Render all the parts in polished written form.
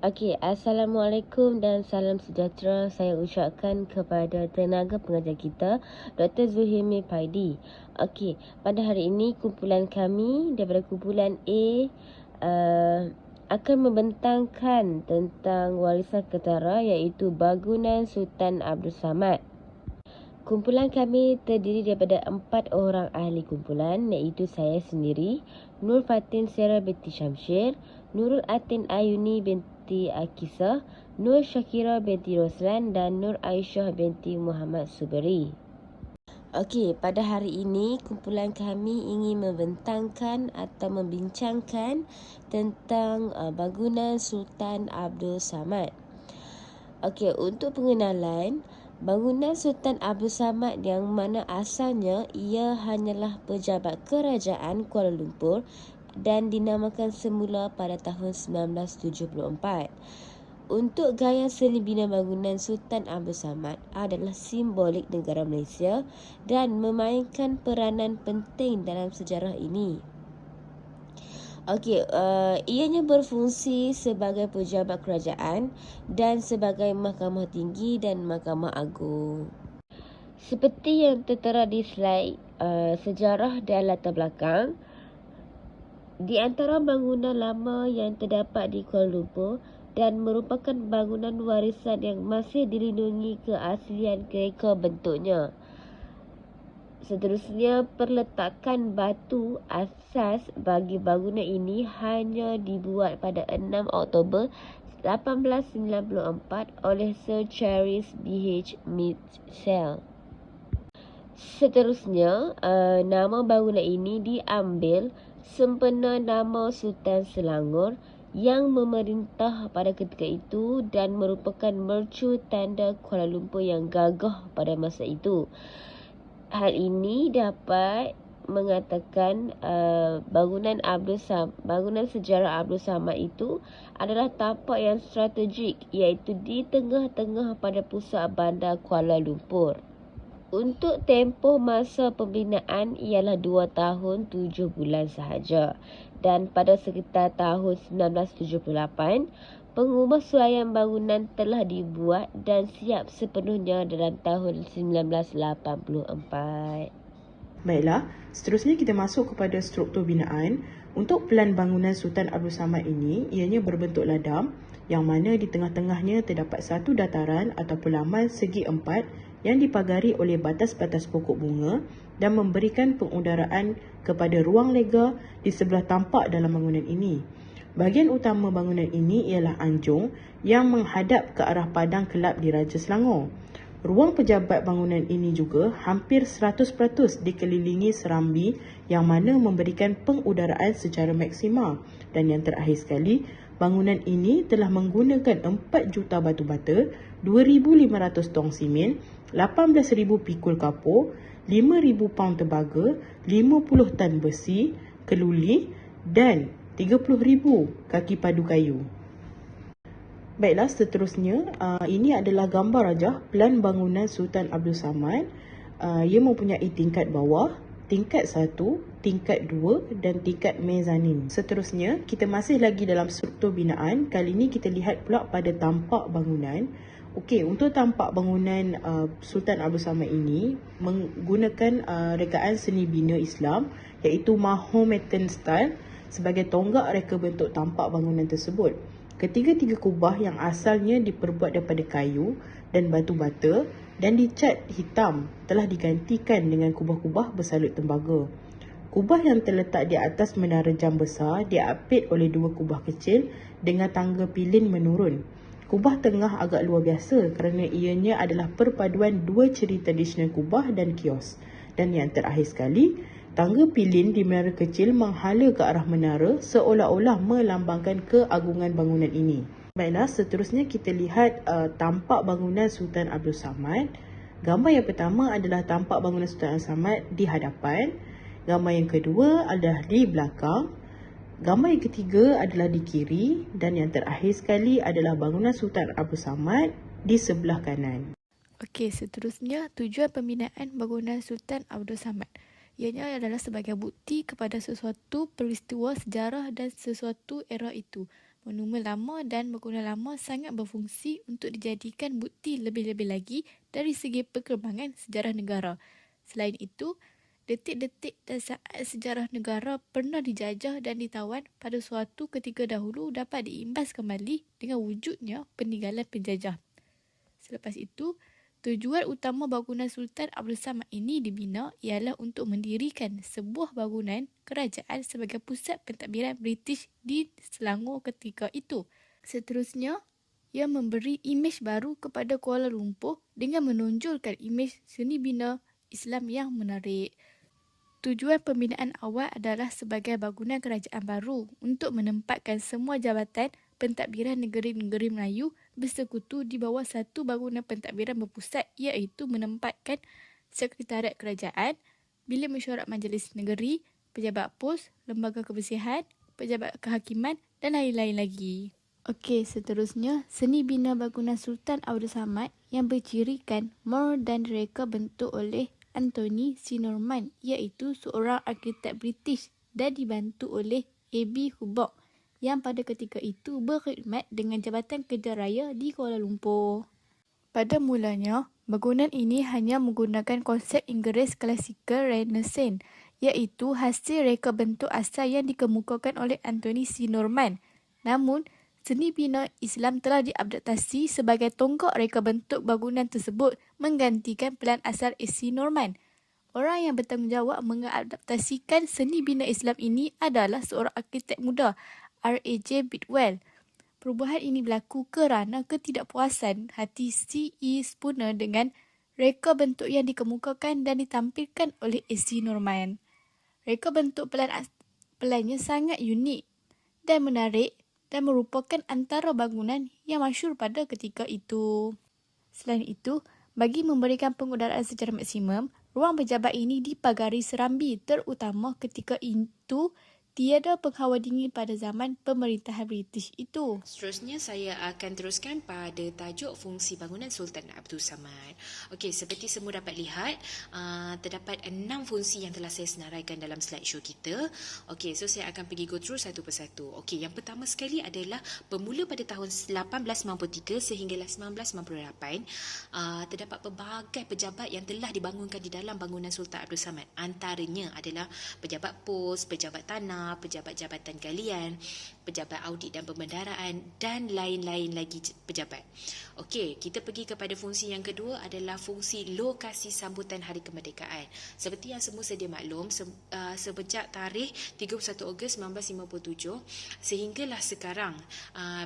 Okey, Assalamualaikum dan salam sejahtera saya ucapkan kepada tenaga pengajar kita, Dr. Zuhimi Paidi. Okey, pada hari ini kumpulan kami daripada kumpulan A akan membentangkan tentang warisan ketara iaitu Bangunan Sultan Abdul Samad. Kumpulan kami terdiri daripada 4 orang ahli kumpulan iaitu saya sendiri, Nur Fatin Sarah binti Syamshir, Nurul Atin Ayuni binti Akisah, Nur Syakira binti Roslan dan Nur Aisyah binti Muhammad Suberi. Okey, pada hari ini kumpulan kami ingin membentangkan atau membincangkan tentang bangunan Sultan Abdul Samad. Okey, untuk pengenalan, bangunan Sultan Abdul Samad yang mana asalnya ia hanyalah pejabat kerajaan Kuala Lumpur dan dinamakan semula pada tahun 1974. Untuk gaya seni bina bangunan Sultan Abdul Samad adalah simbolik negara Malaysia dan memainkan peranan penting dalam sejarah ini. Okey, ianya berfungsi sebagai pejabat kerajaan dan sebagai mahkamah tinggi dan mahkamah agung. Seperti yang tertera di slide sejarah dan latar belakang, di antara bangunan lama yang terdapat di Kuala Lumpur dan merupakan bangunan warisan yang masih dilindungi keaslian reka bentuknya. Seterusnya, perletakan batu asas bagi bangunan ini hanya dibuat pada 6 Oktober 1894 oleh Sir Charles B.H. Mitchell. Seterusnya, nama bangunan ini diambil sempena nama Sultan Selangor yang memerintah pada ketika itu dan merupakan mercu tanda Kuala Lumpur yang gagah pada masa itu. Hal ini dapat mengatakan bangunan sejarah Abdul Samad itu adalah tapak yang strategik iaitu di tengah-tengah pada pusat bandar Kuala Lumpur. Untuk tempoh masa pembinaan ialah 2 tahun 7 bulan sahaja dan pada sekitar tahun 1978 pengubahsuaian bangunan telah dibuat dan siap sepenuhnya dalam tahun 1984. Baiklah, seterusnya kita masuk kepada struktur binaan. Untuk pelan bangunan Sultan Abdul Samad ini, ianya berbentuk ladam yang mana di tengah-tengahnya terdapat satu dataran ataupun laman segi empat yang dipagari oleh batas-batas pokok bunga dan memberikan pengudaraan kepada ruang lega di sebelah tampak dalam bangunan ini. Bahagian utama bangunan ini ialah anjung yang menghadap ke arah padang kelab di Raja Selangor. Ruang pejabat bangunan ini juga hampir 100% dikelilingi serambi yang mana memberikan pengudaraan secara maksima. Dan yang terakhir sekali, bangunan ini telah menggunakan 4 juta batu bata, 2,500 tong simen, 18,000 pikul kapur, 5,000 paun tembaga, 50 tan besi, keluli dan 30,000 kaki padu kayu. Baiklah, seterusnya ini adalah gambar rajah pelan bangunan Sultan Abdul Samad. Ia mempunyai tingkat bawah, tingkat 1, tingkat 2 dan tingkat mezanin. Seterusnya, kita masih lagi dalam struktur binaan. Kali ini kita lihat pula pada tampak bangunan. Okey, untuk tampak bangunan Sultan Abdul Samad ini menggunakan rekaan seni bina Islam iaitu Mahometan style sebagai tonggak reka bentuk tampak bangunan tersebut. Ketiga-tiga kubah yang asalnya diperbuat daripada kayu dan batu bata dan dicat hitam telah digantikan dengan kubah-kubah bersalut tembaga. Kubah yang terletak di atas menara jam besar diapit oleh 2 kubah kecil dengan tangga pilin menurun. Kubah tengah agak luar biasa kerana ianya adalah perpaduan 2 ciri tradisional kubah dan kios. Dan yang terakhir sekali, tangga pilin di menara kecil menghala ke arah menara seolah-olah melambangkan keagungan bangunan ini. Baiklah, seterusnya kita lihat tampak bangunan Sultan Abdul Samad. Gambar yang pertama adalah tampak bangunan Sultan Abdul Samad di hadapan. Gambar yang kedua adalah di belakang. Gambar yang ketiga adalah di kiri. Dan yang terakhir sekali adalah bangunan Sultan Abdul Samad di sebelah kanan. Okey, seterusnya tujuan pembinaan bangunan Sultan Abdul Samad. Ianya adalah sebagai bukti kepada sesuatu peristiwa sejarah dan sesuatu era itu. Monumen lama dan bangunan lama sangat berfungsi untuk dijadikan bukti lebih-lebih lagi dari segi perkembangan sejarah negara. Selain itu, detik-detik dan saat sejarah negara pernah dijajah dan ditawan pada suatu ketika dahulu dapat diimbas kembali dengan wujudnya peninggalan penjajah. Selepas itu, tujuan utama bangunan Sultan Abdul Samad ini dibina ialah untuk mendirikan sebuah bangunan kerajaan sebagai pusat pentadbiran British di Selangor ketika itu. Seterusnya, ia memberi imej baru kepada Kuala Lumpur dengan menonjolkan imej seni bina Islam yang menarik. Tujuan pembinaan awal adalah sebagai bangunan kerajaan baru untuk menempatkan semua jabatan pentadbiran negeri-negeri Melayu bersekutu di bawah satu bangunan pentadbiran berpusat, iaitu menempatkan Sekretariat Kerajaan, Bilik Mesyuarat Majlis Negeri, pejabat pos, lembaga kebersihan, pejabat kehakiman dan lain-lain lagi. Okey, seterusnya, seni bina bangunan Sultan Abdul Samad yang bercirikan mur dan reka bentuk oleh Anthony C. Norman, iaitu seorang arkitek British dan dibantu oleh A.B. Hubbock yang pada ketika itu berkhidmat dengan Jabatan Kerja Raya di Kuala Lumpur. Pada mulanya, bangunan ini hanya menggunakan konsep Inggeris klasikal Renaissance, iaitu hasil reka bentuk asal yang dikemukakan oleh Anthony C. Norman. Namun, seni bina Islam telah diadaptasi sebagai tonggak reka bentuk bangunan tersebut menggantikan pelan asal A.C. Norman. Orang yang bertanggungjawab mengadaptasikan seni bina Islam ini adalah seorang arkitek muda, R.A.J. Bidwell. Perubahan ini berlaku kerana ketidakpuasan hati C.E. Spooner dengan reka bentuk yang dikemukakan dan ditampilkan oleh A.C. Norman. Reka bentuk pelannya sangat unik dan menarik dan merupakan antara bangunan yang masyhur pada ketika itu. Selain itu, bagi memberikan pengudaraan secara maksimum, ruang pejabat ini dipagari serambi terutama ketika itu tiada penghawa dingin pada zaman pemerintahan British itu. Seterusnya saya akan teruskan pada tajuk fungsi bangunan Sultan Abdul Samad. Okey, seperti semua dapat lihat, terdapat 6 fungsi yang telah saya senaraikan dalam slideshow kita. Okey, so saya akan pergi go through satu persatu. Okey, yang pertama sekali adalah bermula pada tahun 1893 sehinggalah 1998, terdapat pelbagai pejabat yang telah dibangunkan di dalam bangunan Sultan Abdul Samad. Antaranya adalah pejabat pos, pejabat tanah, pejabat jabatan galian, pejabat audit dan pembendaraan dan lain-lain lagi pejabat. Okey, kita pergi kepada fungsi yang kedua adalah fungsi lokasi sambutan Hari Kemerdekaan. Seperti yang semua sedia maklum, sejak tarikh 31 Ogos 1957 sehinggalah sekarang,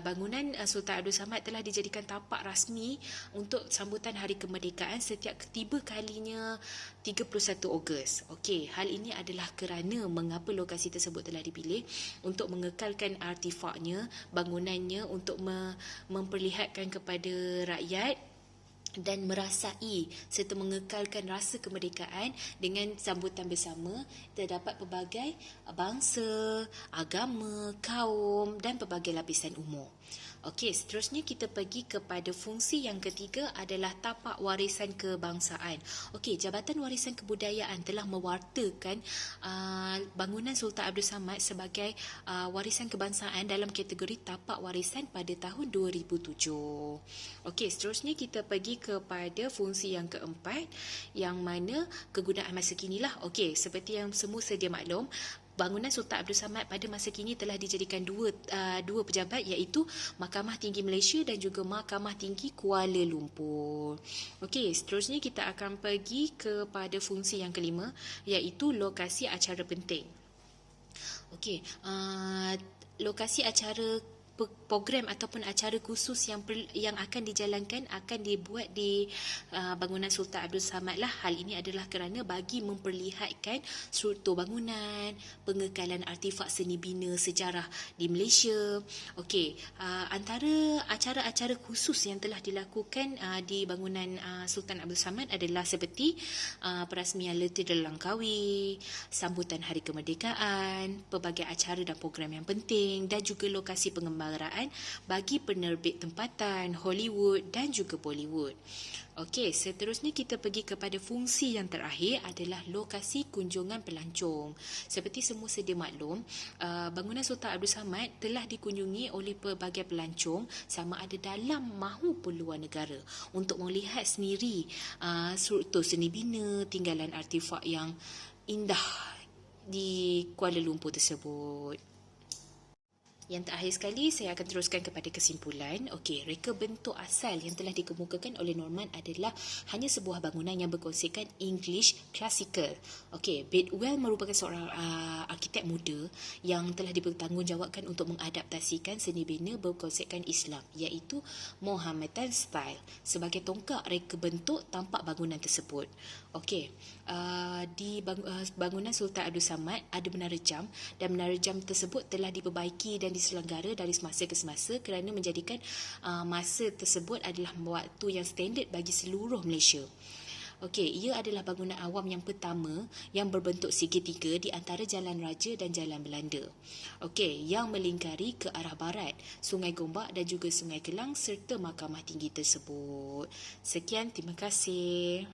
bangunan Sultan Abdul Samad telah dijadikan tapak rasmi untuk sambutan Hari Kemerdekaan setiap ketiba kalinya 31 Ogos. Okey, hal ini adalah kerana mengapa lokasi tersebut telah dipilih untuk mengekalkan artifaknya, bangunannya untuk memperlihatkan kepada rakyat dan merasai serta mengekalkan rasa kemerdekaan dengan sambutan bersama terdapat pelbagai bangsa, agama, kaum dan pelbagai lapisan umur. Okey, seterusnya kita pergi kepada fungsi yang ketiga adalah tapak warisan kebangsaan. Okey, Jabatan Warisan Kebudayaan telah mewartakan bangunan Sultan Abdul Samad sebagai warisan kebangsaan dalam kategori tapak warisan pada tahun 2007. Okey, seterusnya kita pergi kepada fungsi yang keempat yang mana kegunaan masa kini lah. Okey, seperti yang semua sedia maklum, bangunan Sultan Abdul Samad pada masa kini telah dijadikan dua pejabat, iaitu Mahkamah Tinggi Malaysia dan juga Mahkamah Tinggi Kuala Lumpur. Okey, seterusnya kita akan pergi kepada fungsi yang kelima, iaitu lokasi acara penting. Okey, lokasi acara program ataupun acara khusus yang akan dijalankan akan dibuat di bangunan Sultan Abdul Samad lah. Hal ini adalah kerana bagi memperlihatkan struktur bangunan, pengekalan artifak seni bina sejarah di Malaysia. Okey, antara acara-acara khusus yang telah dilakukan di bangunan Sultan Abdul Samad adalah seperti perasmian Leteri Langkawi, sambutan Hari Kemerdekaan, pelbagai acara dan program yang penting dan juga lokasi pengembaraan perniagaan bagi penerbit tempatan, Hollywood dan juga Bollywood. Okey, seterusnya kita pergi kepada fungsi yang terakhir adalah lokasi kunjungan pelancong. Seperti semua sedia maklum, bangunan Sultan Abdul Samad telah dikunjungi oleh pelbagai pelancong sama ada dalam maupun luar negara untuk melihat sendiri struktur seni bina, tinggalan artifak yang indah di Kuala Lumpur tersebut. Yang terakhir sekali, saya akan teruskan kepada kesimpulan. Okey, reka bentuk asal yang telah dikemukakan oleh Norman adalah hanya sebuah bangunan yang berkonsepkan English Classical. Okey, Bidwell merupakan seorang arkitek muda yang telah dipertanggungjawabkan untuk mengadaptasikan seni bina berkonsepkan Islam, iaitu Mohammedan Style sebagai tongkak reka bentuk tampak bangunan tersebut. Okey, di bangunan Sultan Abdul Samad ada menara jam dan menara jam tersebut telah diperbaiki dan diselenggara dari semasa ke semasa kerana menjadikan masa tersebut adalah waktu yang standard bagi seluruh Malaysia. Okey, ia adalah bangunan awam yang pertama yang berbentuk segitiga di antara Jalan Raja dan Jalan Belanda. Okey, yang melingkari ke arah barat, Sungai Gombak dan juga Sungai Kelang serta mahkamah tinggi tersebut. Sekian, terima kasih.